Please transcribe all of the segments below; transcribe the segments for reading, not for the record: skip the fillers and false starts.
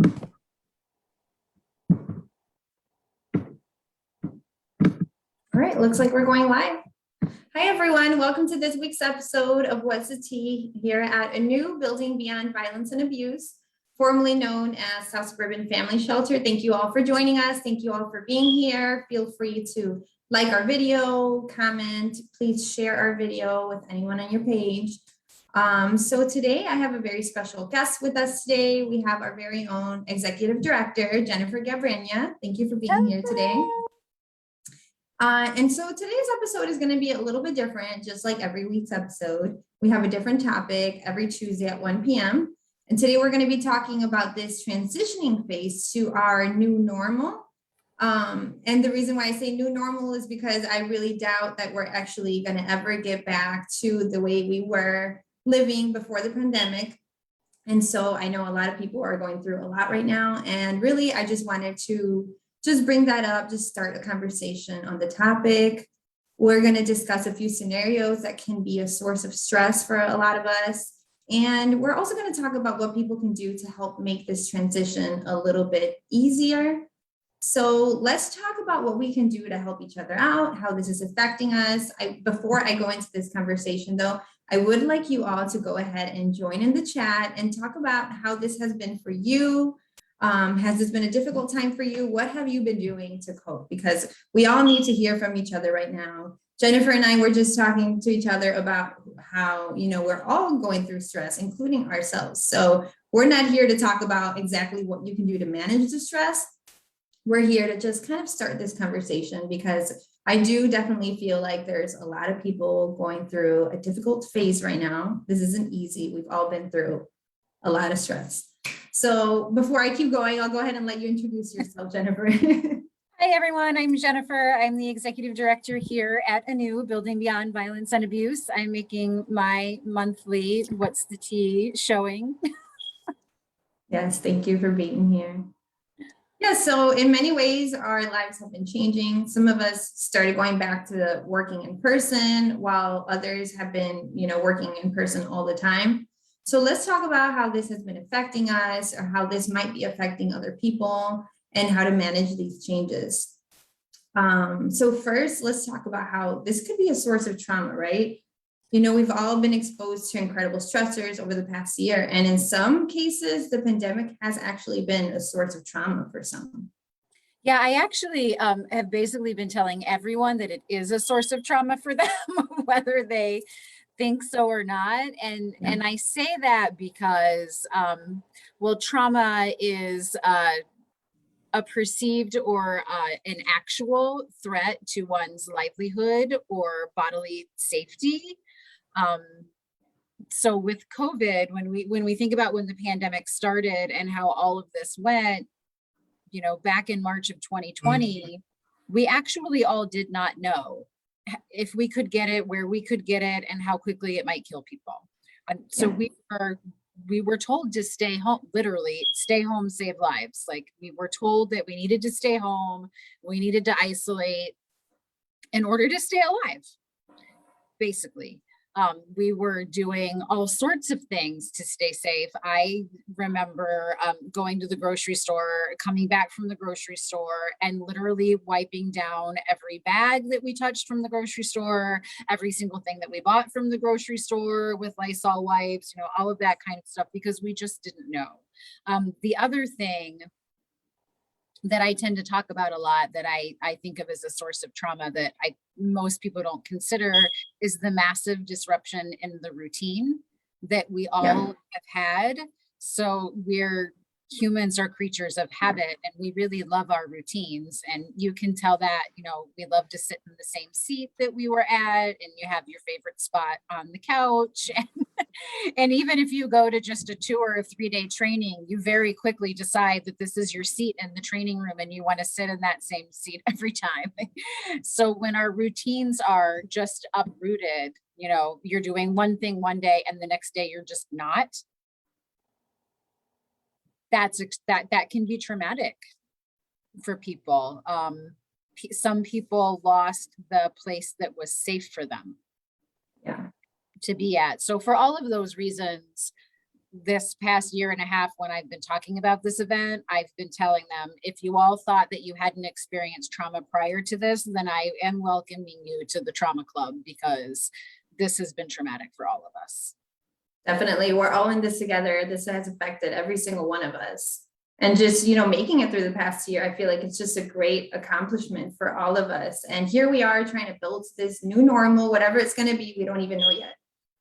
All right, looks like we're going live. Hi, everyone. Welcome to this week's episode of What's the Tea here at Anew, Building Beyond Violence and Abuse, formerly known as South Suburban Family Shelter. Thank you all for joining us. Thank you all for being here. Feel free to like our video, comment, please share our video with anyone on your page. So today I have a very special guest with us today. We have our very own Executive Director, Jennifer Gabrania. Thank you for being here today. And so today's episode is going to be a little bit different, just like every week's episode. We have a different topic every Tuesday at 1 p.m. And today we're going to be talking about this transitioning phase to our new normal. And the reason why I say new normal is because I really doubt that we're actually going to ever get back to the way we were living before the pandemic. And so I know a lot of people are going through a lot right now. And really, I just wanted to just bring that up, just start a conversation on the topic. We're going to discuss a few scenarios that can be a source of stress for a lot of us. And we're also going to talk about what people can do to help make this transition a little bit easier. So let's talk about what we can do to help each other out, how this is affecting us. Before I go into this conversation, though, I would like you all to go ahead and join in the chat and talk about how this has been for you. Has this been a difficult time for you? What have you been doing to cope? Because we all need to hear from each other right now. Jennifer and I were just talking to each other about how, we're all going through stress, including ourselves. So we're not here to talk about exactly what you can do to manage the stress. We're here to just kind of start this conversation because I do definitely feel like there's a lot of people going through a difficult phase right now. This isn't easy. We've all been through a lot of stress. So before I keep going, I'll go ahead and let you introduce yourself, Jennifer. Hi, everyone. I'm Jennifer. I'm the Executive Director here at Anew, Building Beyond Violence and Abuse. I'm making my monthly What's the Tea showing. Yes, thank you for being here. Yeah, so in many ways, our lives have been changing. Some of us started going back to working in person, while others have been, working in person all the time. So let's talk about how this has been affecting us or how this might be affecting other people and how to manage these changes. So first, let's talk about how this could be a source of trauma, right? We've all been exposed to incredible stressors over the past year. And in some cases, the pandemic has actually been a source of trauma for some. Yeah, I actually have basically been telling everyone that it is a source of trauma for them, whether they think so or not. And I say that because, trauma is a perceived or an actual threat to one's livelihood or bodily safety. So with COVID, when we think about when the pandemic started and how all of this went, back in March of 2020, we actually all did not know if we could get it, where we could get it, and how quickly it might kill people. So we were told to stay home, literally stay home, save lives. Like, we were told that we needed to stay home, we needed to isolate in order to stay alive, basically. We were doing all sorts of things to stay safe. I remember going to the grocery store, coming back from the grocery store, and literally wiping down every bag that we touched from the grocery store, every single thing that we bought from the grocery store with Lysol wipes, all of that kind of stuff, because we just didn't know. The other thing that I tend to talk about a lot, that I think of as a source of trauma that most people don't consider, is the massive disruption in the routine that we all have had. So humans are creatures of habit, and we really love our routines. And you can tell that, we love to sit in the same seat that we were at, and you have your favorite spot on the couch. And even if you go to just a 2 or 3 day training, you very quickly decide that this is your seat in the training room and you want to sit in that same seat every time. So when our routines are just uprooted, you're doing one thing one day and the next day you're just not. That can be traumatic for people. Some people lost the place that was safe for them to be at. So for all of those reasons, this past year and a half, when I've been talking about this event, I've been telling them, if you all thought that you hadn't experienced trauma prior to this, then I am welcoming you to the trauma club, because this has been traumatic for all of us. Definitely. We're all in this together. This has affected every single one of us. And just, you know, making it through the past year, I feel like it's just a great accomplishment for all of us. And here we are trying to build this new normal, whatever it's going to be. We don't even know yet.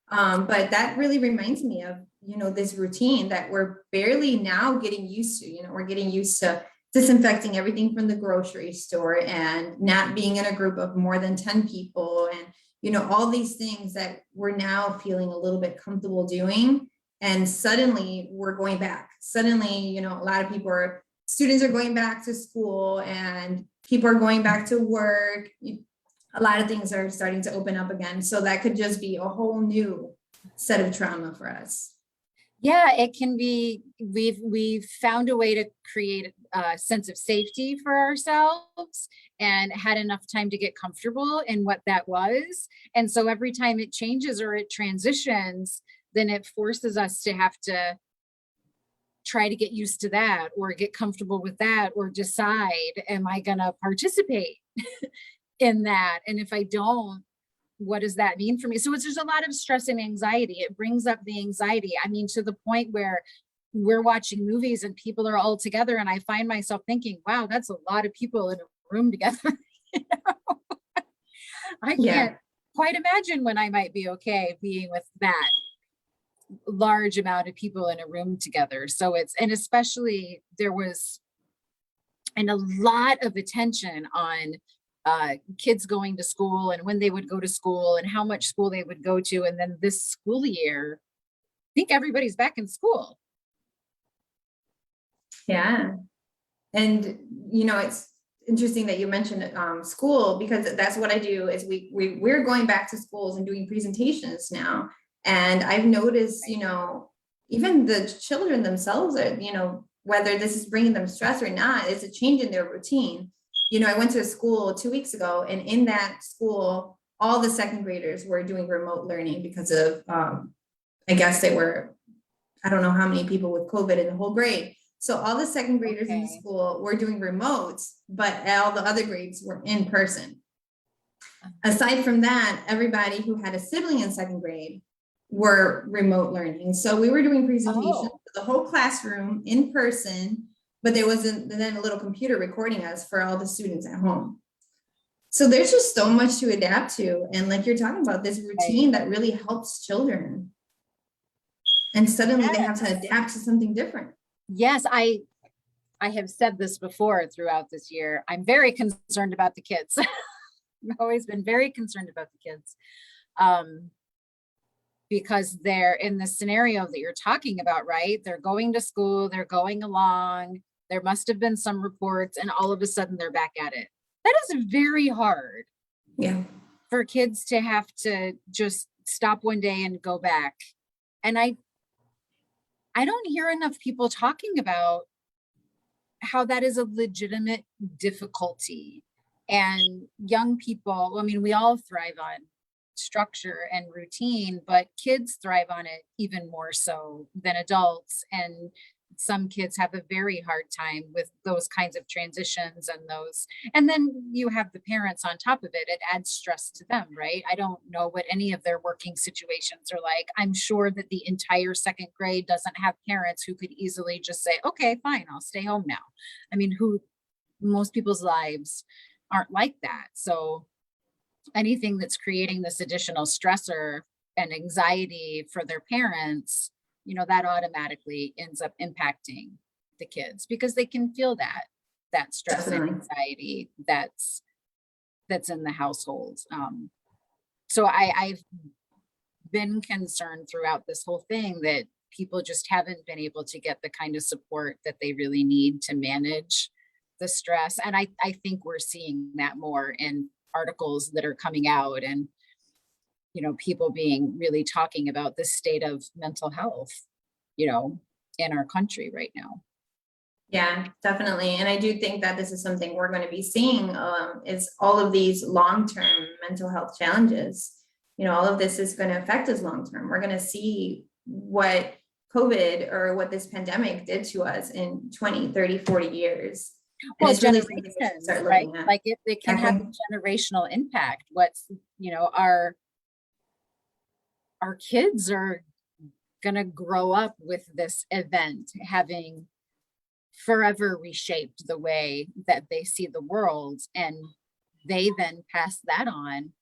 But that really reminds me of, you know, this routine that we're barely now getting used to. You know, we're getting used to disinfecting everything from the grocery store and not being in a group of more than 10 people. And, you know, all these things that we're now feeling a little bit comfortable doing. And suddenly we're going back. Suddenly, you know, a lot of students are going back to school and people are going back to work. A lot of things are starting to open up again. So that could just be a whole new set of trauma for us. Yeah, it can be. We've found a way to create a sense of safety for ourselves and had enough time to get comfortable in what that was. And so every time it changes or it transitions, then it forces us to have to try to get used to that or get comfortable with that or decide, am I going to participate in that? And if I don't, what does that mean for me? So there's a lot of stress and anxiety. It brings up the anxiety. I mean, to the point where we're watching movies and people are all together, and I find myself thinking, wow, that's a lot of people in a room together. You know? I can't quite imagine when I might be okay being with that large amount of people in a room together. So and especially there was a lot of attention on kids going to school and when they would go to school and how much school they would go to. And then this school year, I think everybody's back in school. Yeah. And, you know, it's interesting that you mentioned school, because that's what I do is we're going back to schools and doing presentations now. And I've noticed, you know, even the children themselves are, you know, whether this is bringing them stress or not, it's a change in their routine. You know, I went to a school 2 weeks ago, and in that school, all the second graders were doing remote learning because of, I guess they were, I don't know how many people with COVID in the whole grade. So all the second graders in the school were doing remotes, but all the other grades were in person. Aside from that, everybody who had a sibling in second grade were remote learning. So we were doing presentations for the whole classroom in person, but there wasn't then a little computer recording us for all the students at home. So there's just so much to adapt to. And like you're talking about, this routine that really helps children. And suddenly they have to adapt to something different. Yes, I have said this before throughout this year. I'm very concerned about the kids. I've always been very concerned about the kids. Because they're in the scenario that you're talking about, right? They're going to school, they're going along, there must have been some reports, and all of a sudden they're back at it. That is very hard. Yeah. For kids to have to just stop one day and go back. And I don't hear enough people talking about how that is a legitimate difficulty. And young people, I mean, we all thrive on structure and routine, but kids thrive on it even more so than adults. And some kids have a very hard time with those kinds of transitions and then you have the parents on top of it. It adds stress to them, right? I don't know what any of their working situations are like. I'm sure that the entire second grade doesn't have parents who could easily just say, okay, fine, I'll stay home now. I mean, most people's lives aren't like that. So anything that's creating this additional stressor and anxiety for their parents, you know, that automatically ends up impacting the kids because they can feel that stress and anxiety that's in the household. So I've been concerned throughout this whole thing that people just haven't been able to get the kind of support that they really need to manage the stress. And I think we're seeing that more in articles that are coming out and, you know, people being really talking about the state of mental health, you know, in our country right now. Yeah, definitely. And I do think that this is something we're going to be seeing is all of these long-term mental health challenges. You know, all of this is going to affect us long-term. We're going to see what COVID or what this pandemic did to us in 20, 30, 40 years. And Well, it's really something we should generations, start right? looking at. Like it can have a Exactly. generational impact. What's, our kids are gonna grow up with this event having forever reshaped the way that they see the world, and they then pass that on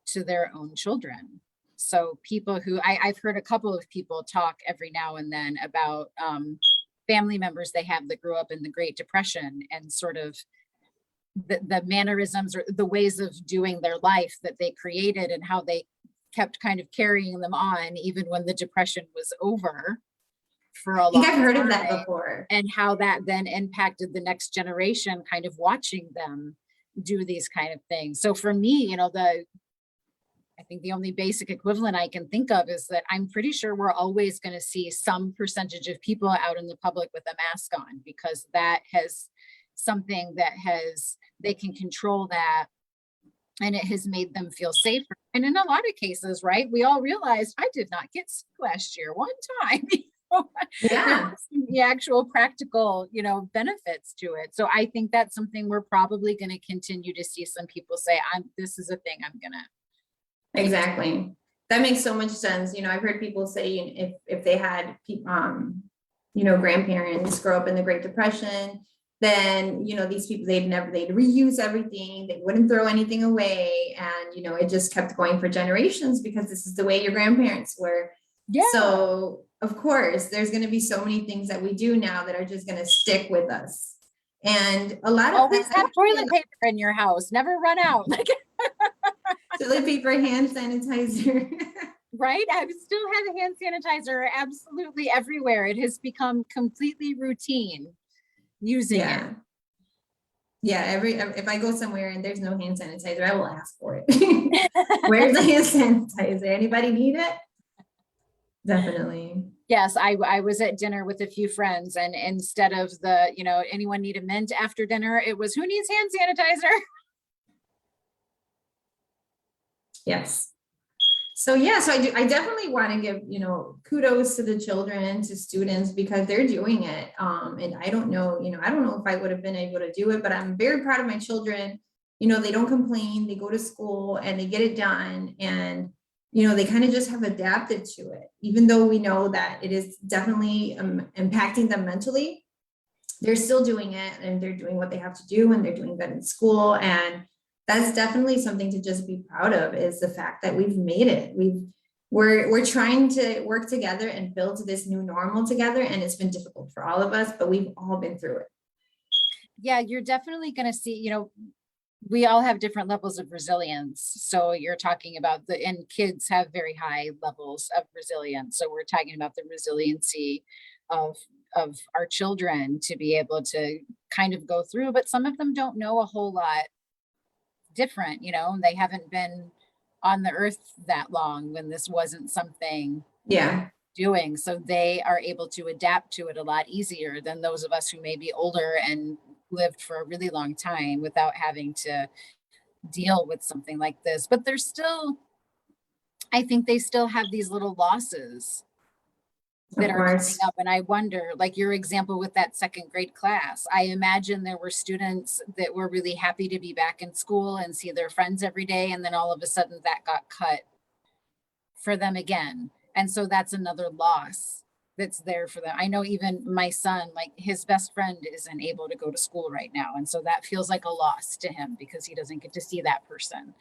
to their own children. So people who I've heard a couple of people talk every now and then about family members they have that grew up in the Great Depression, and sort of the mannerisms or the ways of doing their life that they created, and how they kept kind of carrying them on even when the Depression was over for a I think long I've heard of that time, before. and how that then impacted the next generation, kind of watching them do these kind of things. So for me, I think the only basic equivalent I can think of is that I'm pretty sure we're always going to see some percentage of people out in the public with a mask on, because that has something that they can control that, and it has made them feel safer. And in a lot of cases, right, we all realized I did not get sick last year one time. Yeah, The actual practical, benefits to it. So I think that's something we're probably going to continue to see some people say, this is a thing I'm going to keep. exactly. That makes so much sense. I've heard people say if they had, grandparents grow up in the Great Depression, then, these people, they'd reuse everything. They wouldn't throw anything away. And, it just kept going for generations because this is the way your grandparents were. Yeah. So of course, there's going to be so many things that we do now that are just going to stick with us. And a lot of Always have toilet paper in your house, never run out. Like toilet paper, hand sanitizer. right? I still have a hand sanitizer absolutely everywhere. It has become completely routine using it. Yeah, if I go somewhere and there's no hand sanitizer, I will ask for it. Where's the hand sanitizer? Anybody need it? Definitely. Yes, I was at dinner with a few friends, and instead of anyone need a mint after dinner, it was who needs hand sanitizer? Yes. So yeah, so I definitely want to give, kudos to the children, to students, because they're doing it. And I don't know if I would have been able to do it, but I'm very proud of my children. They don't complain, they go to school and they get it done. And, they kind of just have adapted to it, even though we know that it is definitely impacting them mentally. They're still doing it, and they're doing what they have to do, and they're doing good in school. And that's definitely something to just be proud of, is the fact that we've made it. We're trying to work together and build this new normal together. And it's been difficult for all of us, but we've all been through it. Yeah, you're definitely going to see, we all have different levels of resilience. So you're talking about and kids have very high levels of resilience. So we're talking about the resiliency of our children to be able to kind of go through, but some of them don't know a whole lot different, they haven't been on the earth that long when this wasn't something doing. So they are able to adapt to it a lot easier than those of us who may be older and lived for a really long time without having to deal with something like this. But I think they still have these little losses that are coming up. And I wonder, like your example with that second grade class, I imagine there were students that were really happy to be back in school and see their friends every day. And then all of a sudden that got cut for them again. And so that's another loss that's there for them. I know even my son, like his best friend isn't able to go to school right now. And so that feels like a loss to him because he doesn't get to see that person,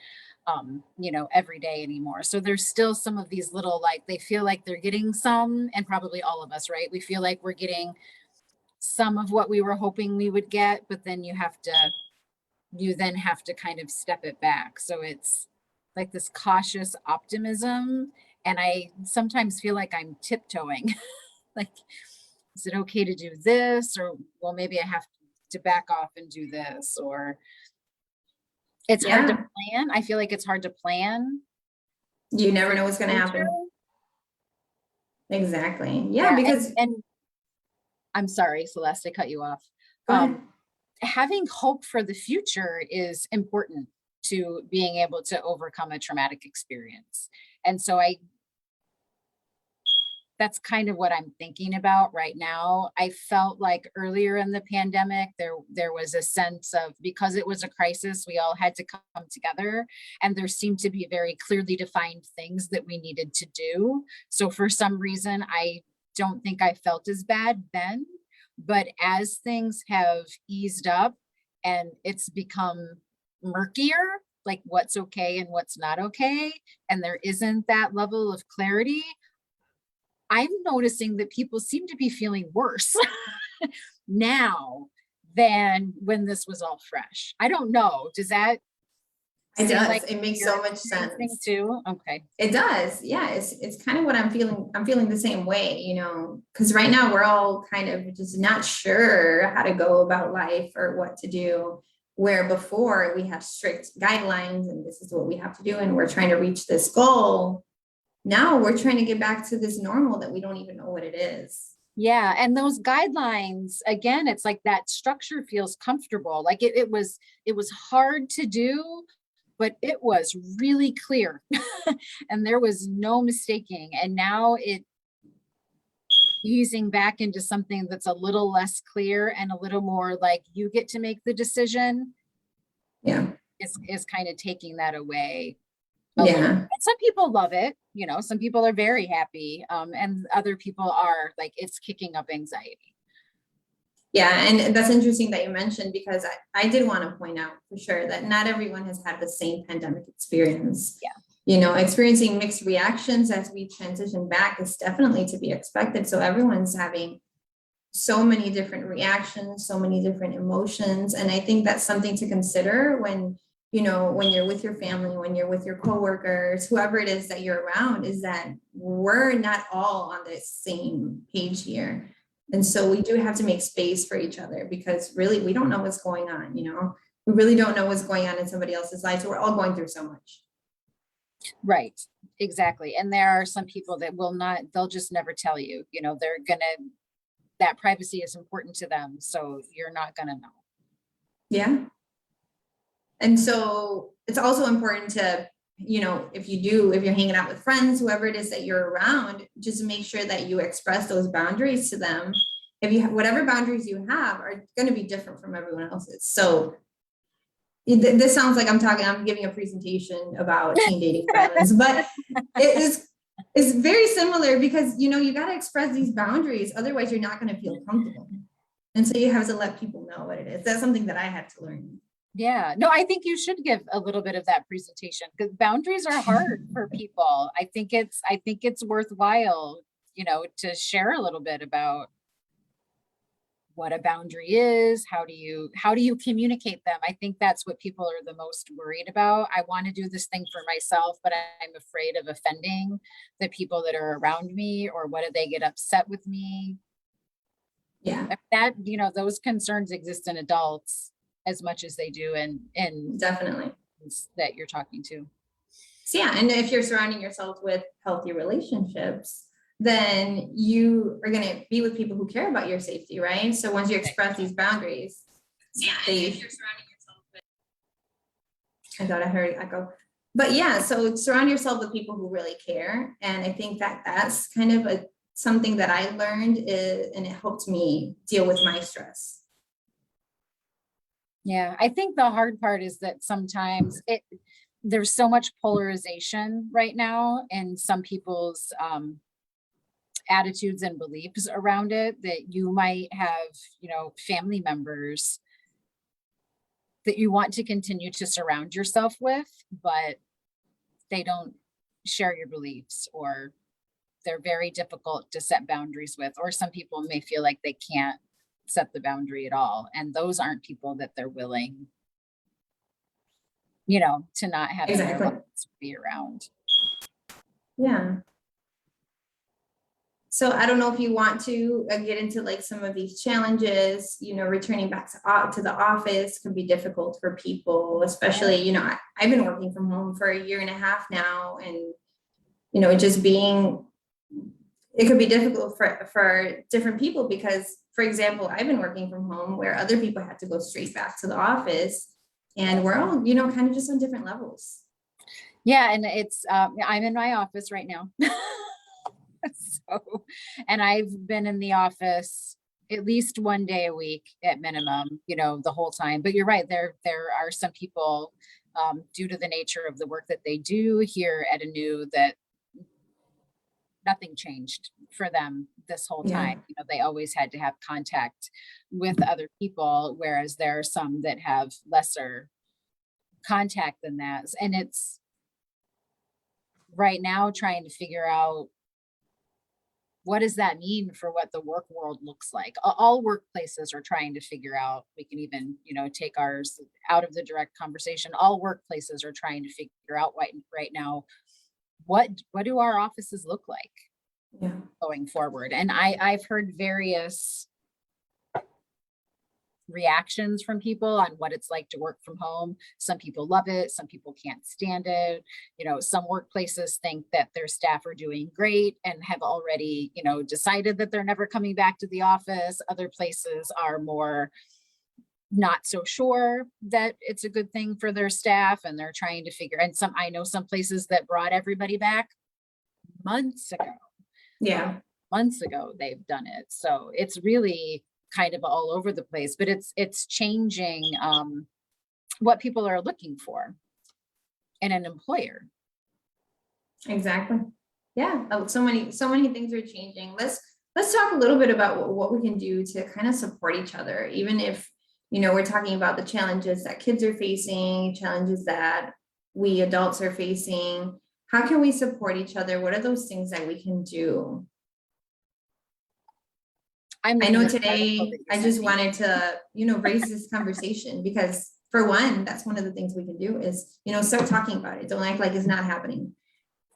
every day anymore. So there's still some of these little, like, they feel like they're getting some, and probably all of us, right? We feel like we're getting some of what we were hoping we would get, but then you then have to kind of step it back. So it's like this cautious optimism. And I sometimes feel like I'm tiptoeing. Like, is it okay to do this? Or, well, maybe I have to back off and do this. Or it's hard to plan. I feel like it's hard to plan. You never know what's going to happen. Exactly. Yeah, because and I'm sorry, Celeste, I cut you off. Having hope for the future is important to being able to overcome a traumatic experience. And so that's kind of what I'm thinking about right now. I felt like earlier in the pandemic, there was a sense of, because it was a crisis, we all had to come together, and there seemed to be very clearly defined things that we needed to do. So for some reason, I don't think I felt as bad then, but as things have eased up and it's become murkier, like what's okay and what's not okay, and there isn't that level of clarity, I'm noticing that people seem to be feeling worse now than when this was all fresh. I don't know. Does that It seem does. like It makes you're so much experiencing sense. too? Okay. It does. Yeah, it's kind of what I'm feeling. I'm feeling the same way, because right now we're all kind of just not sure how to go about life or what to do. Where before we have strict guidelines and this is what we have to do, and we're trying to reach this goal. Now we're trying to get back to this normal that we don't even know what it is. Yeah. And those guidelines, again, it's like that structure feels comfortable. Like it was hard to do, but it was really clear and there was no mistaking. And now it easing back into something that's a little less clear and a little more like you get to make the decision Yeah. is kind of taking that away. Yeah. And some people love it, some people are very happy. And other people are like, it's kicking up anxiety. Yeah, and that's interesting that you mentioned, because I did want to point out for sure that not everyone has had the same pandemic experience. Yeah. Experiencing mixed reactions as we transition back is definitely to be expected. So everyone's having so many different reactions, so many different emotions. And I think that's something to consider when you're with your family, when you're with your coworkers, whoever it is that you're around, is that we're not all on the same page here. And so we do have to make space for each other, because really we don't know what's going on. We really don't know what's going on in somebody else's life. So we're all going through so much. Right. Exactly. And there are some people that they'll just never tell you, that privacy is important to them. So you're not going to know. Yeah. And so it's also important to, if you're hanging out with friends, whoever it is that you're around, just make sure that you express those boundaries to them. Whatever boundaries you have are going to be different from everyone else's. So this sounds like I'm giving a presentation about teen dating violence, but it's very similar, because, you got to express these boundaries. Otherwise you're not going to feel comfortable. And so you have to let people know what it is. That's something that I had to learn. Yeah, no, I think you should give a little bit of that presentation, because boundaries are hard for people. I think it's worthwhile, to share a little bit about what a boundary is. How do you communicate them? I think that's what people are the most worried about. I want to do this thing for myself, but I'm afraid of offending the people that are around me, or what if they get upset with me? Yeah, That, those concerns exist in adults as much as they do in definitely. that you're talking to. So yeah, and if you're surrounding yourself with healthy relationships, then you are going to be with people who care about your safety, right? So once you express these boundaries, yeah, and if you're surrounding yourself with, I thought I heard echo, but yeah, so surround yourself with people who really care. And I think that that's kind of something that I learned, and it helped me deal with my stress. Yeah, I think the hard part is that sometimes there's so much polarization right now in some people's attitudes and beliefs around it, that you might have, family members that you want to continue to surround yourself with, but they don't share your beliefs, or they're very difficult to set boundaries with, or some people may feel like they can't set the boundary at all. And those aren't people that they're willing, to not have Exactly. be around. Yeah. So I don't know if you want to get into like some of these challenges, returning back to the office can be difficult for people, especially, I've been working from home for 1.5 years now, and, it could be difficult for different people, because, for example, I've been working from home where other people had to go straight back to the office, and we're all, kind of just on different levels. Yeah. And it's, I'm in my office right now. So, and I've been in the office at least one day a week at minimum, the whole time. But you're right, there are some people, due to the nature of the work that they do here at Anew, that nothing changed for them this whole Yeah. time. They always had to have contact with other people, whereas there are some that have lesser contact than that. And it's right now trying to figure out, what does that mean for what the work world looks like? All workplaces are trying to figure out. We can even, take ours out of the direct conversation. All workplaces are trying to figure out right now, what do our offices look like Yeah. going forward? And I've heard various reactions from people on what it's like to work from home. Some people love it, some people can't stand it. Some workplaces think that their staff are doing great and have already, decided that they're never coming back to the office. Other places are more not so sure that it's a good thing for their staff, and they're trying to figure, and I know some places that brought everybody back months ago. Yeah. Months ago they've done it. So it's really kind of all over the place, but it's changing what people are looking for in an employer. Exactly. Yeah. So many things are changing. Let's talk a little bit about what we can do to kind of support each other, even if, we're talking about the challenges that kids are facing, challenges that we adults are facing. How can we support each other? What are those things that we can do? I know today I just wanted to, raise this conversation because, for one, that's one of the things we can do is, start talking about it. Don't act like it's not happening,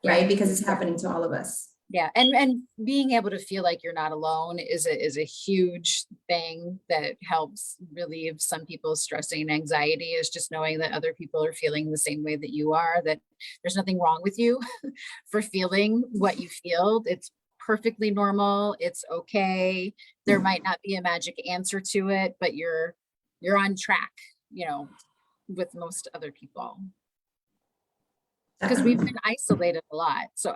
right? Because it's happening to all of us. Yeah. And being able to feel like you're not alone is a huge thing that helps relieve some people's stress and anxiety, is just knowing that other people are feeling the same way that you are, that there's nothing wrong with you for feeling what you feel. It's perfectly normal. It's okay. There might not be a magic answer to it, but you're on track, with most other people. Because we've been isolated a lot. So,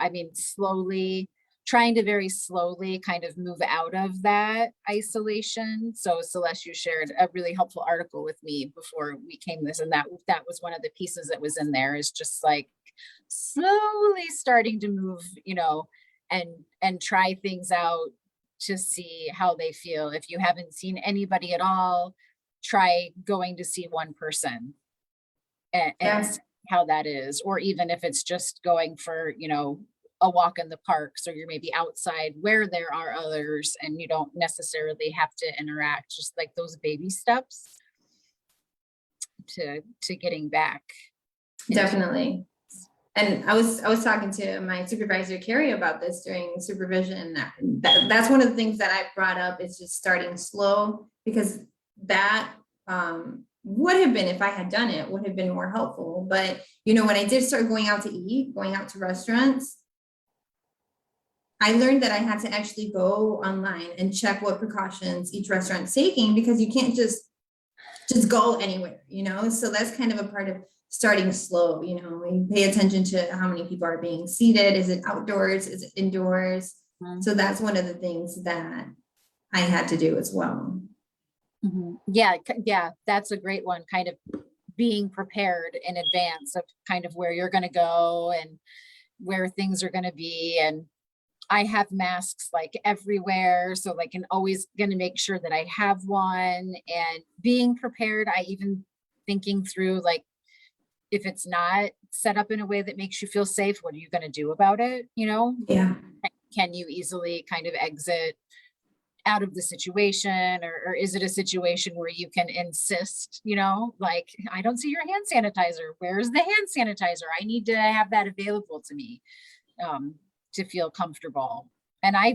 trying to very slowly kind of move out of that isolation. So Celeste, you shared a really helpful article with me before we came this, and that was one of the pieces that was in there, is just like slowly starting to move, and try things out to see how they feel. If you haven't seen anybody at all, try going to see one person and see how that is. Or even if it's just going for, a walk in the park. So you're maybe outside where there are others and you don't necessarily have to interact, just like those baby steps to getting back. Definitely. And I was talking to my supervisor, Carrie, about this during supervision. That's one of the things that I brought up, is just starting slow, because that would have been, if I had done it, would have been more helpful. But, when I did start going out to eat, going out to restaurants, I learned that I had to actually go online and check what precautions each restaurant's taking, because you can't just go anywhere, So that's kind of a part of starting slow. We pay attention to how many people are being seated. Is it outdoors? Is it indoors? Mm-hmm. So that's one of the things that I had to do as well. Mm-hmm. Yeah, that's a great one. Kind of being prepared in advance of kind of where you're going to go and where things are going to be. And I have masks like everywhere, so like I'm always going to make sure that I have one, and being prepared. I even thinking through, like, if it's not set up in a way that makes you feel safe, what are you going to do about it? Yeah. Can you easily kind of exit out of the situation, or is it a situation where you can insist, like, I don't see your hand sanitizer. Where's the hand sanitizer? I need to have that available to me. To feel comfortable. And I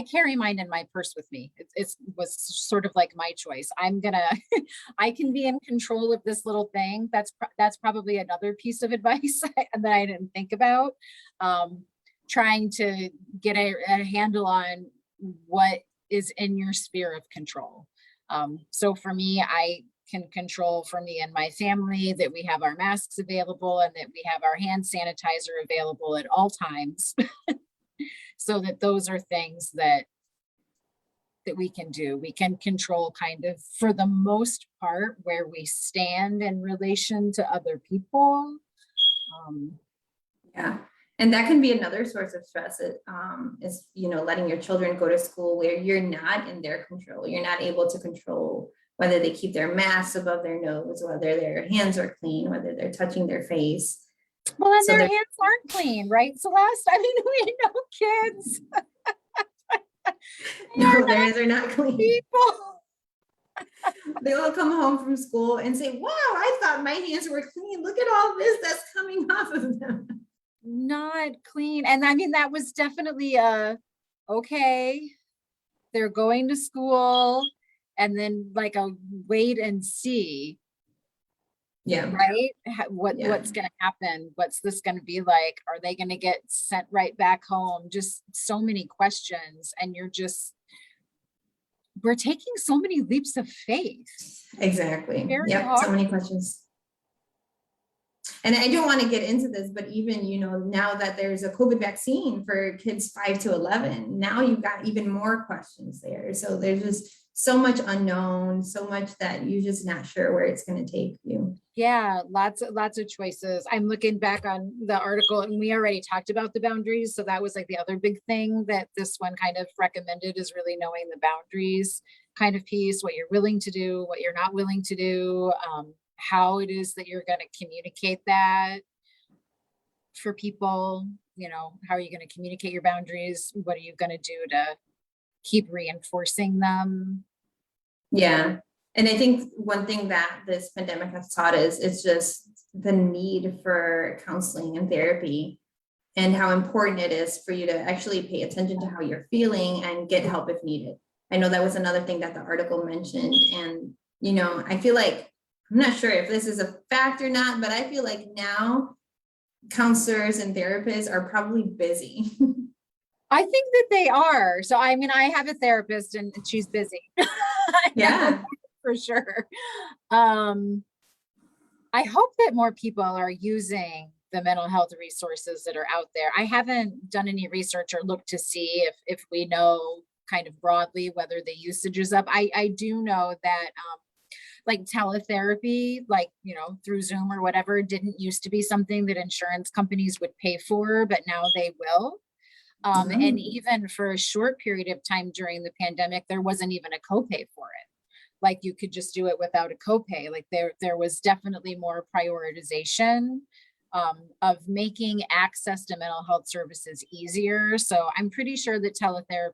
carry mine in my purse with me. It was sort of like my choice. I can be in control of this little thing. That's probably another piece of advice that I didn't think about. Trying to get a handle on what is in your sphere of control. So for me, I can control for me and my family that we have our masks available and that we have our hand sanitizer available at all times. So that those are things that we can do. We can control kind of, for the most part, where we stand in relation to other people. Yeah. And that can be another source of stress, is, letting your children go to school where you're not in their control. You're not able to control whether they keep their masks above their nose, whether their hands are clean, whether they're touching their face. Well, and So their hands aren't clean, right, Celeste? I mean, we know kids. They are no, their not hands are not clean. people. They will come home from school and say, wow, I thought my hands were clean. Look at all this that's coming off of them. Not clean. And I mean, that was definitely okay, they're going to school, and then like a wait and see, Yeah. right? Yeah. What's going to happen? What's this going to be like? Are they going to get sent right back home? Just so many questions. And we're taking so many leaps of faith. Exactly. Very Yep. hard. So many questions. And I don't want to get into this, but even, now that there's a COVID vaccine for kids 5 to 11, now you've got even more questions there. So there's just so much unknown, so much that you're just not sure where it's going to take you. Yeah, lots of choices. I'm looking back on the article, and we already talked about the boundaries. So that was like the other big thing that this one kind of recommended, is really knowing the boundaries kind of piece, what you're willing to do, what you're not willing to do, how it is that you're going to communicate that for people. How are you going to communicate your boundaries? What are you going to do to keep reinforcing them? Yeah. And I think one thing that this pandemic has taught us is just the need for counseling and therapy, and how important it is for you to actually pay attention to how you're feeling and get help if needed. I know that was another thing that the article mentioned. And, I feel like, I'm not sure if this is a fact or not, but I feel like now counselors and therapists are probably busy. I think that they are. So, I mean, I have a therapist and she's busy. Yeah. For sure. I hope that more people are using the mental health resources that are out there. I haven't done any research or looked to see if we know kind of broadly whether the usage is up. I do know that like teletherapy, like, through Zoom or whatever, didn't used to be something that insurance companies would pay for, but now they will. And even for a short period of time during the pandemic, there wasn't even a copay for it. Like, you could just do it without a copay. Like, there was definitely more prioritization of making access to mental health services easier. So I'm pretty sure that teletherapy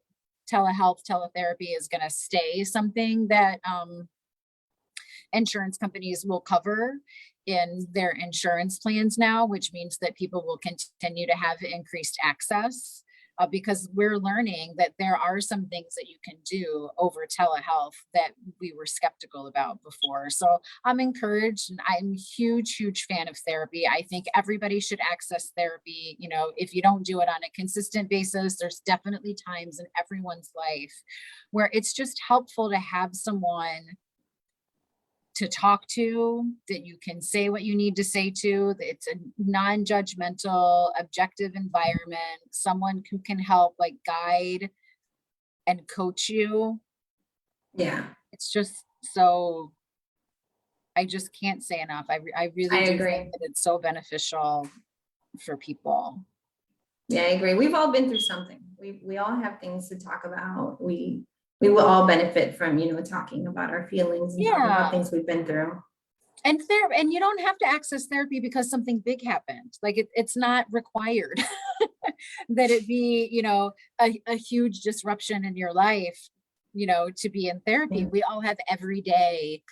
is going to stay something that insurance companies will cover in their insurance plans now, which means that people will continue to have increased access, because we're learning that there are some things that you can do over telehealth that we were skeptical about before. So I'm encouraged, and I'm a huge fan of therapy. I think everybody should access therapy. If you don't do it on a consistent basis, there's definitely times in everyone's life where it's just helpful to have someone to talk to, that you can say what you need to say to. It's a non-judgmental, objective environment, someone who can help like guide and coach you. Yeah. It's just so, I just can't say enough. I really do agree. think that it's so beneficial for people. Yeah, I agree. We've all been through something. We all have things to talk about. We will all benefit from, talking about our feelings and talking about things we've been through. And you don't have to access therapy because something big happened. Like, it's not required that it be, a huge disruption in your life, to be in therapy. Yeah. We all have everyday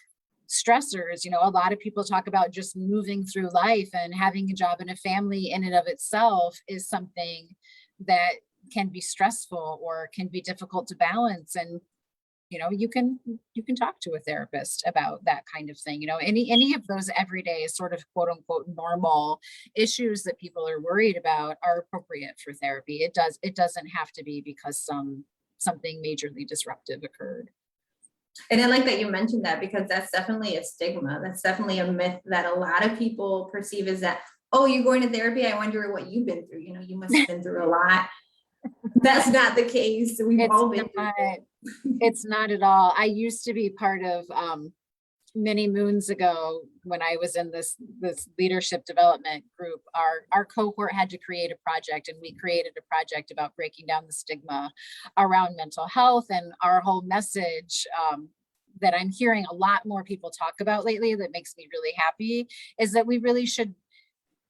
stressors. A lot of people talk about just moving through life, and having a job and a family in and of itself is something that can be stressful or can be difficult to balance. And you can talk to a therapist about that kind of thing. Any of those everyday sort of quote unquote normal issues that people are worried about are appropriate for therapy. It doesn't have to be because something majorly disruptive occurred. And I like that you mentioned that, because that's definitely a stigma. That's definitely a myth that a lot of people perceive, is that, oh, you're going to therapy, I wonder what you've been through. You must have been through a lot. That's not the case. We've It's all been through not, it. it's not at all. I used to be part of, many moons ago, when I was in this leadership development group, our cohort had to create a project, and we created a project about breaking down the stigma around mental health. And our whole message, that I'm hearing a lot more people talk about lately, that makes me really happy, is that we really should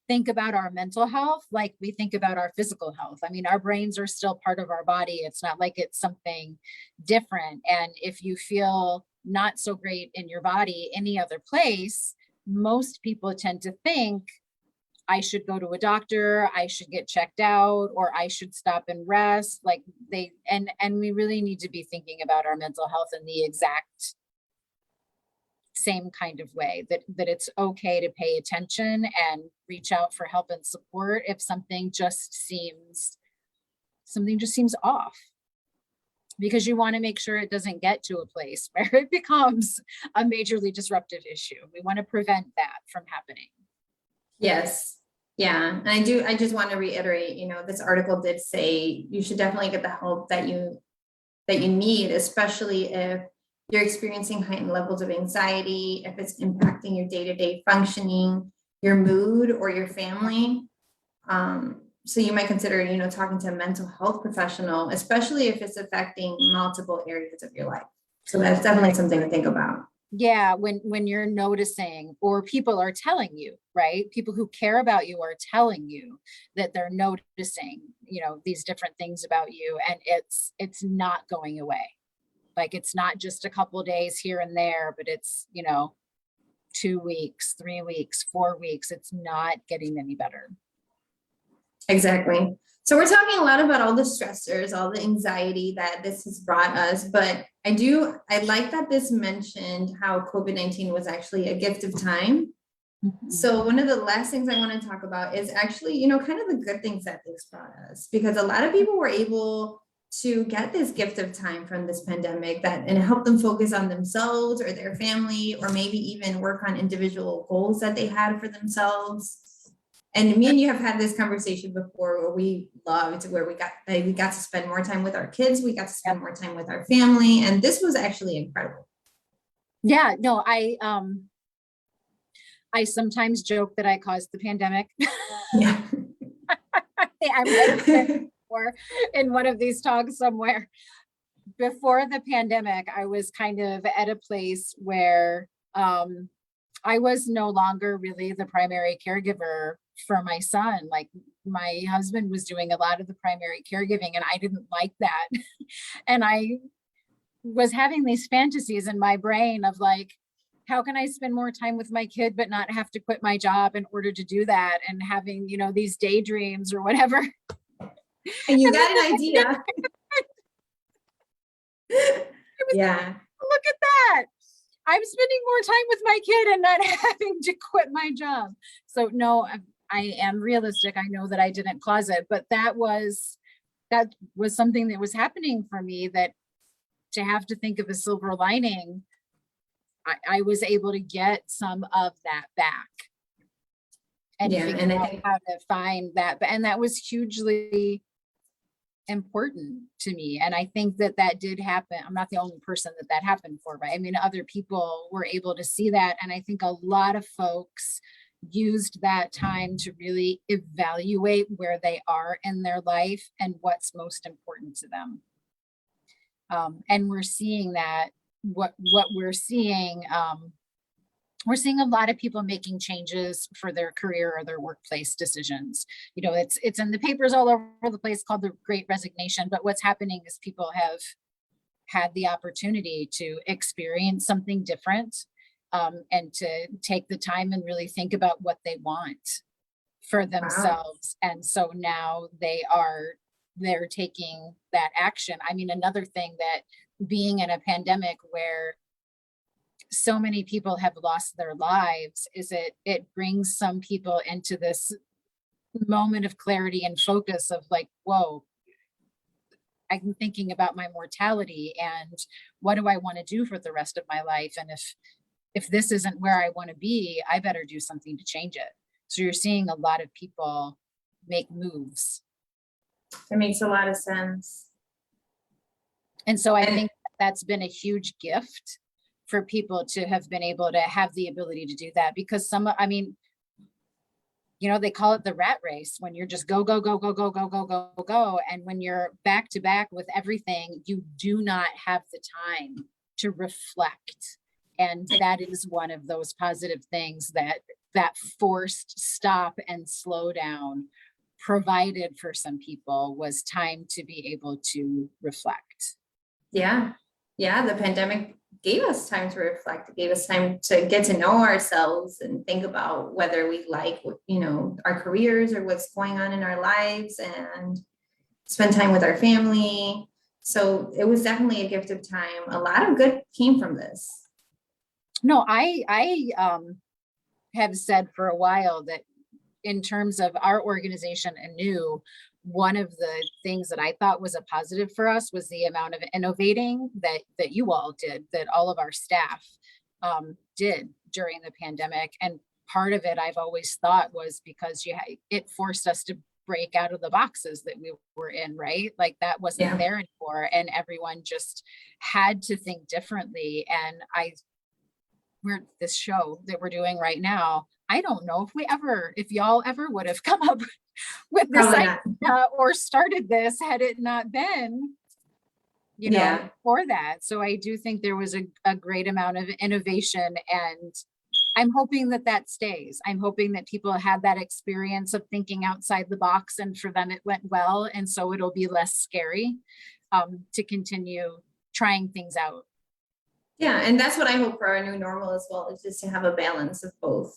think about our mental health like we think about our physical health. I mean, our brains are still part of our body. It's not like it's something different. And if you feel not so great in your body any other place, most people tend to think, I should go to a doctor, I should get checked out, or I should stop and rest. Like and we really need to be thinking about our mental health in the exact same kind of way, that it's okay to pay attention and reach out for help and support if something just seems off, because you want to make sure it doesn't get to a place where it becomes a majorly disruptive issue. We want to prevent that from happening. Yes. Yeah. And I just want to reiterate, this article did say you should definitely get the help that you need, especially if you're experiencing heightened levels of anxiety, if it's impacting your day-to-day functioning, your mood, or your family. So you might consider, talking to a mental health professional, especially if it's affecting multiple areas of your life. So that's definitely something to think about. Yeah, when you're noticing, or people are telling you, right? People who care about you are telling you that they're noticing, these different things about you, and it's not going away. Like, it's not just a couple days here and there, but it's, 2 weeks, 3 weeks, 4 weeks. It's not getting any better. Exactly. So we're talking a lot about all the stressors, all the anxiety that this has brought us, but I like that this mentioned how COVID-19 was actually a gift of time. Mhm. So one of the last things I want to talk about is actually, kind of the good things that this brought us, because a lot of people were able to get this gift of time from this pandemic and help them focus on themselves or their family, or maybe even work on individual goals that they had for themselves. And me and you have had this conversation before, where we got to spend more time with our kids. We got to spend more time with our family. And this was actually incredible. Yeah, no, I sometimes joke that I caused the pandemic. Yeah. I might have said before in one of these talks somewhere. Before the pandemic, I was kind of at a place where I was no longer really the primary caregiver for my son. Like, my husband was doing a lot of the primary caregiving, and I didn't like that. And I was having these fantasies in my brain of like, how can I spend more time with my kid but not have to quit my job in order to do that, and having, these daydreams or whatever. And you And got an idea. Yeah. Look at that. I'm spending more time with my kid and not having to quit my job. So no, I am realistic. I know that I didn't cause it, but that was something that was happening for me, that to have to think of a silver lining, I was able to get some of that back and figure out how to find that. And that was hugely important to me. And I think that did happen. I'm not the only person that happened for, right? I mean, other people were able to see that. And I think a lot of folks used that time to really evaluate where they are in their life and what's most important to them. And we're seeing that what we're seeing a lot of people making changes for their career or their workplace decisions. It's in the papers all over the place, called the Great Resignation. But what's happening is people have had the opportunity to experience something different, and to take the time and really think about what they want for themselves. Wow. And so now they're taking that action. I mean, another thing that being in a pandemic where so many people have lost their lives is it brings some people into this moment of clarity and focus of like, whoa, I'm thinking about my mortality and what do I want to do for the rest of my life? And if this isn't where I want to be, I better do something to change it. So you're seeing a lot of people make moves It makes a lot of sense. And so I And think that's been a huge gift for people to have been able to have the ability to do that, because I mean, they call it the rat race when you're just go, go, go, go, go, go, go, go, go. And when you're back to back with everything, you do not have the time to reflect. And that is one of those positive things that forced stop and slow down provided for some people, was time to be able to reflect. yeah, the pandemic gave us time to reflect. It gave us time to get to know ourselves and think about whether we like, our careers or what's going on in our lives, and spend time with our family. So it was definitely a gift of time. A lot of good came from this. No, I have said for a while that in terms of our organization, Anew, one of the things that I thought was a positive for us was the amount of innovating that you all did, that all of our staff did during the pandemic. And part of it I've always thought was because it forced us to break out of the boxes that we were in, right? Like that wasn't there anymore, and everyone just had to think differently. And this show that we're doing right now, I don't know if y'all ever would have come up with this idea or started this had it not been, for that. So I do think there was a great amount of innovation, and I'm hoping that stays. I'm hoping that people had that experience of thinking outside the box, and for them it went well. And so it'll be less scary to continue trying things out. Yeah, and that's what I hope for our new normal as well, is just to have a balance of both.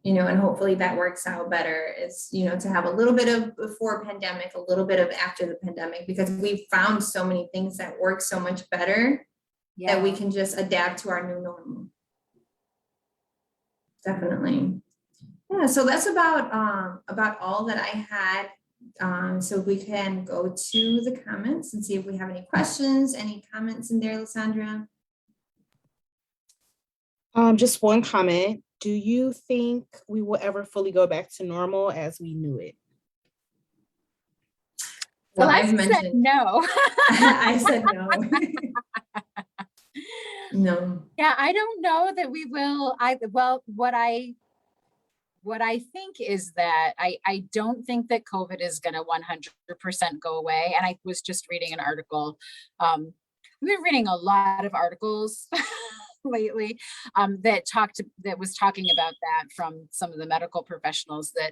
And hopefully that works out better, is, to have a little bit of before pandemic, a little bit of after the pandemic, because we've found so many things that work so much better that we can just adapt to our new normal. Definitely. Yeah, so that's about all that I had. So we can go to the comments and see if we have any questions, any comments in there, Lysandra? Just one comment. Do you think we will ever fully go back to normal as we knew it? Well, Celeste I've mentioned said no. I said no. No. Yeah, I don't know that we will. What I think is that I don't think that COVID is going to 100% go away. And I was just reading an article. I've been reading a lot of articles lately that was talking about that from some of the medical professionals, that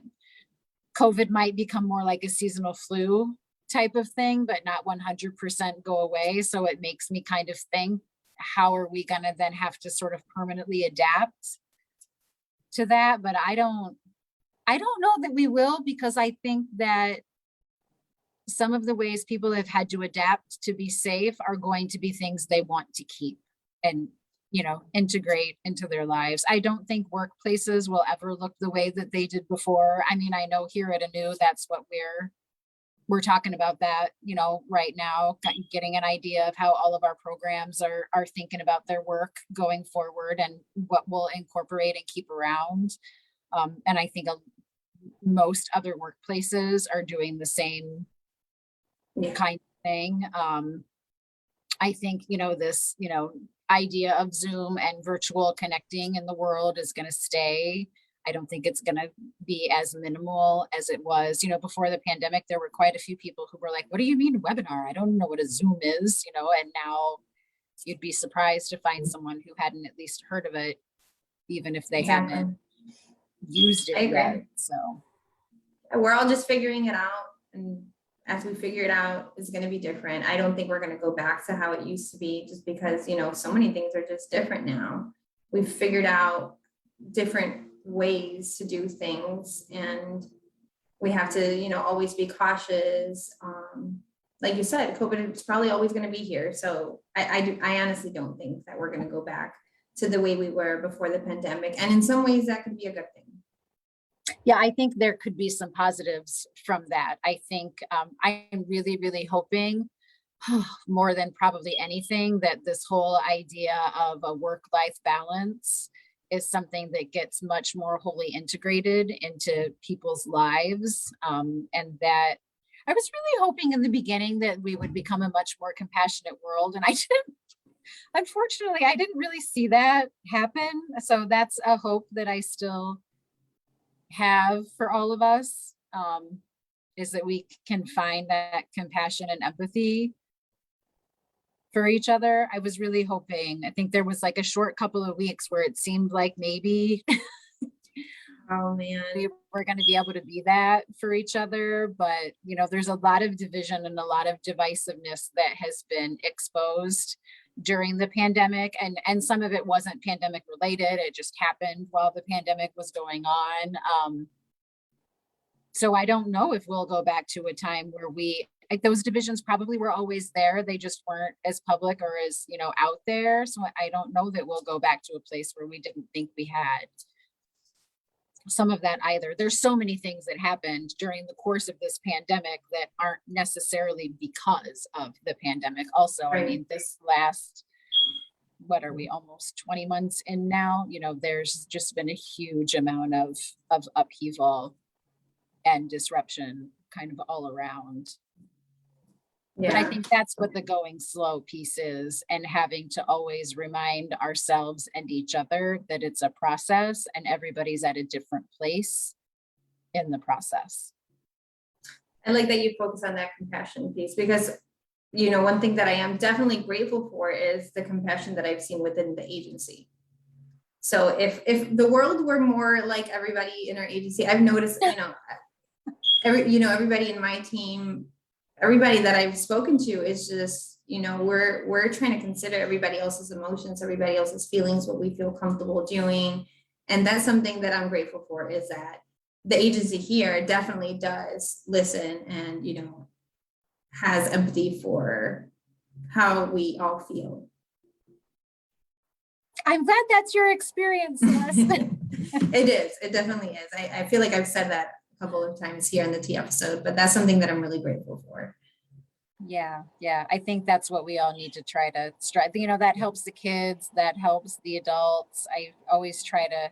COVID might become more like a seasonal flu type of thing, but not 100% go away. So it makes me kind of think, how are we going to then have to sort of permanently adapt to that? But I don't know that we will, because I think that some of the ways people have had to adapt to be safe are going to be things they want to keep and, integrate into their lives. I don't think workplaces will ever look the way that they did before. I mean, I know here at Anew, that's what we're talking about that, right now, getting an idea of how all of our programs are thinking about their work going forward and what we'll incorporate and keep around. And I think most other workplaces are doing the same kind of thing. I think, this, idea of Zoom and virtual connecting in the world is going to stay. I don't think it's going to be as minimal as it was, before the pandemic. There were quite a few people who were like, what do you mean webinar? I don't know what a Zoom is, and now you'd be surprised to find someone who hadn't at least heard of it, even if they haven't used it yet. So we're all just figuring it out. And as we figure it out, it's going to be different. I don't think we're going to go back to how it used to be, just because, so many things are just different now. We've figured out different ways to do things, and we have to, always be cautious. Like you said, COVID is probably always going to be here. So I honestly don't think that we're going to go back to the way we were before the pandemic. And in some ways that could be a good thing. Yeah, I think there could be some positives from that. I think I'm really, really hoping more than probably anything that this whole idea of a work-life balance is something that gets much more wholly integrated into people's lives. And that I was really hoping in the beginning that we would become a much more compassionate world, and I didn't, unfortunately, I didn't really see that happen. So that's a hope that I still have for all of us, is that we can find that compassion and empathy for each other. I was really hoping, I think there was like a short couple of weeks where it seemed like maybe Oh, man. we were going to be able to be that for each other. But, you know, there's a lot of division and a lot of divisiveness that has been exposed during the pandemic. And some of it wasn't pandemic related. It just happened while the pandemic was going on. So I don't know if we'll go back to a time where like those divisions probably were always there. They just weren't as public or as, you know, out there. So I don't know that we'll go back to a place where we didn't think we had some of that either. There's so many things that happened during the course of this pandemic that aren't necessarily because of the pandemic. Also, I mean, this last, what are we, almost 20 months in now? You know, there's just been a huge amount of upheaval and disruption kind of all around. But I Yeah, think that's what the going slow piece is, and having to always remind ourselves and each other that it's a process and everybody's at a different place in the process. I like that you focus on that compassion piece because, you know, one thing that I am definitely grateful for is the compassion that I've seen within the agency. So if the world were more like everybody in our agency, I've noticed, you know, everybody in my team, everybody that I've spoken to is just, you know, we're trying to consider everybody else's emotions, everybody else's feelings, what we feel comfortable doing. And that's something that I'm grateful for, is that the agency here definitely does listen and, you know, has empathy for how we all feel. I'm glad that's your experience, Celeste. It is. It definitely is. I feel like I've said that a couple of times here in the tea episode, but that's something that I'm really grateful for. Yeah, I think that's what we all need to try to strive. You know, that helps the kids, that helps the adults. I always try to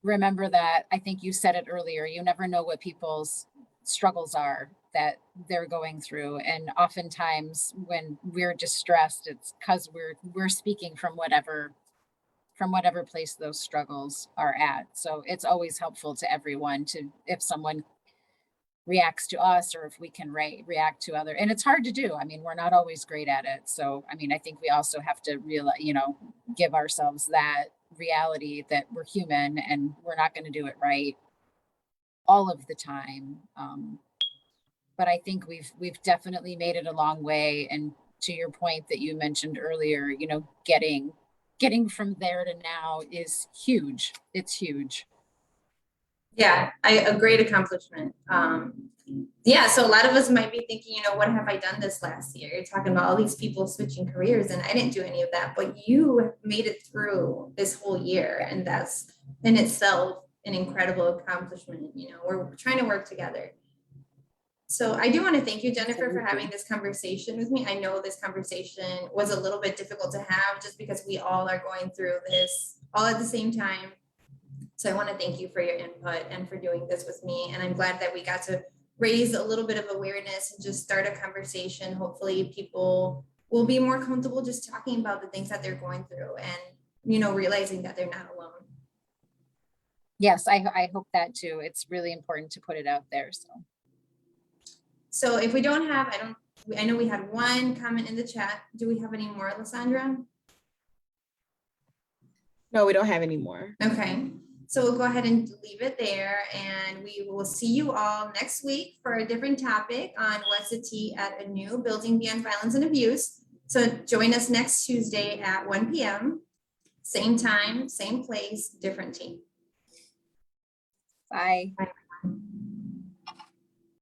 remember that. I think you said it earlier, you never know what people's struggles are that they're going through. And oftentimes when we're distressed, it's because we're speaking from whatever place those struggles are at. So it's always helpful to everyone to, if someone reacts to us or if we can react to other, and it's hard to do. I mean, we're not always great at it. So, I mean, I think we also have to realize, you know, give ourselves that reality that we're human and we're not going to do it right all of the time. But I think we've definitely made it a long way. And to your point that you mentioned earlier, you know, getting from there to now is huge. It's huge. Yeah, a great accomplishment. Yeah, so a lot of us might be thinking, you know, what have I done this last year? You're talking about all these people switching careers, and I didn't do any of that, but you made it through this whole year, and that's in itself an incredible accomplishment. You know, we're trying to work together. So I do want to thank you, Jennifer, for having this conversation with me. I know this conversation was a little bit difficult to have just because we all are going through this all at the same time. So I want to thank you for your input and for doing this with me. And I'm glad that we got to raise a little bit of awareness and just start a conversation. Hopefully people will be more comfortable just talking about the things that they're going through and, you know, realizing that they're not alone. Yes, I hope that too. It's really important to put it out there. So if we don't have, I know we had one comment in the chat. Do we have any more, Lysandra? No, we don't have any more. Okay. So we'll go ahead and leave it there, and we will see you all next week for a different topic on What's the Tea at Anew, Building Beyond Violence and Abuse. So join us next Tuesday at 1 p.m. Same time, same place, different team. Bye. Bye.